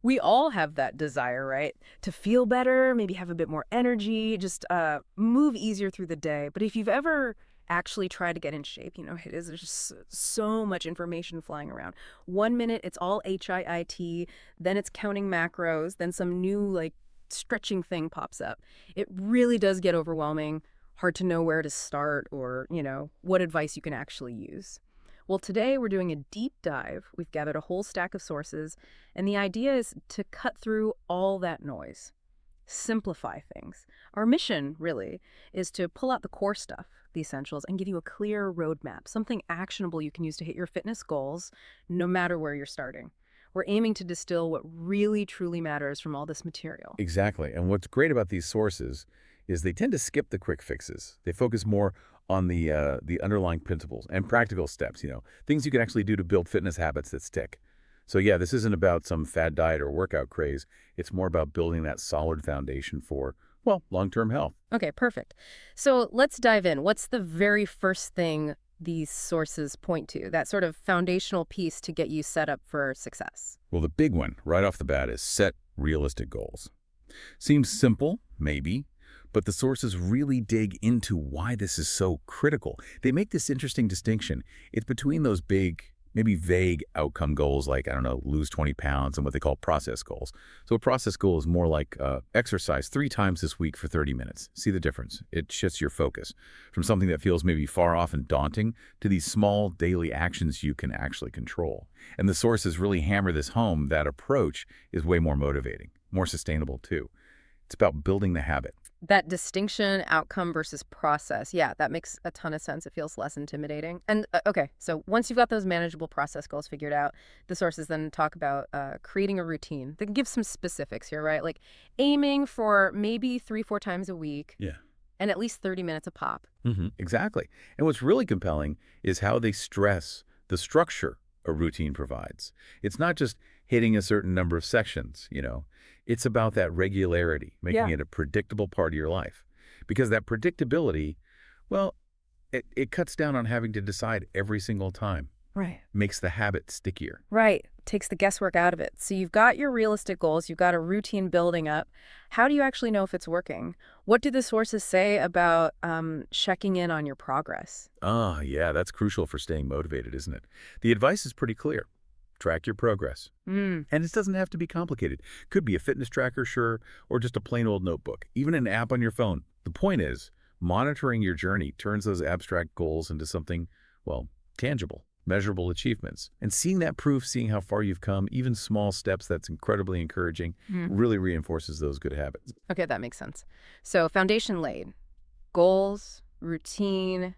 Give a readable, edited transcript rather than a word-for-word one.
We all have that desire, right? To feel better, maybe have a bit more energy, just move easier through the day. But if you've ever actually tried to get in shape, it is there's just so much information flying around. 1 minute it's all HIIT, then it's counting macros, then some new like stretching thing pops up. It really does get overwhelming, hard to know where to start or, what advice you can actually use. Well, today we're doing a deep dive. We've gathered a whole stack of sources, and the idea is to cut through all that noise, simplify things. Our mission, really, is to pull out the core stuff, the essentials, and give you a clear roadmap, something actionable you can use to hit your fitness goals, no matter where you're starting. We're aiming to distill what really, truly matters from all this material. Exactly. And what's great about these sources is they tend to skip the quick fixes. They focus more on the underlying principles and practical steps, things you can actually do to build fitness habits that stick. So yeah, this isn't about some fad diet or workout craze. It's more about building that solid foundation for, well, long-term health. Okay, perfect. So let's dive in. What's the very first thing these sources point to, that sort of foundational piece to get you set up for success? Well, the big one right off the bat is set realistic goals. Seems simple, maybe, but the sources really dig into why this is so critical. They make this interesting distinction. It's between those big, maybe vague outcome goals like, I don't know, lose 20 pounds and what they call process goals. So a process goal is more like exercise 3 times this week for 30 minutes. See the difference? It shifts your focus from something that feels maybe far off and daunting to these small daily actions you can actually control. And the sources really hammer this home. That approach is way more motivating, more sustainable too. It's about building the habit. That distinction, outcome versus process. Yeah, that makes a ton of sense. It feels less intimidating. And okay, so once you've got those manageable process goals figured out, the sources then talk about creating a routine. They can give some specifics here, right? Like aiming for maybe 3, 4 times a week Yeah. and at least 30 minutes a pop. Exactly. And what's really compelling is how they stress the structure a routine provides. It's not just hitting a certain number of sections. It's about that regularity, making Yeah. it a predictable part of your life. Because that predictability, well, it cuts down on having to decide every single time, Right. makes the habit stickier. Right. Takes the guesswork out of it. So you've got your realistic goals, you've got a routine building up. How do you actually know if it's working? What do the sources say about checking in on your progress? Ah, yeah, that's crucial for staying motivated, isn't it? The advice is pretty clear. Track your progress. Mm. And it doesn't have to be complicated. Could be a fitness tracker, sure, or just a plain old notebook, even an app on your phone. The point is, monitoring your journey turns those abstract goals into something, well, tangible, measurable achievements. And seeing that proof, seeing how far you've come, even small steps, that's incredibly encouraging, really reinforces those good habits. Okay, that makes sense. So foundation laid, goals, routine,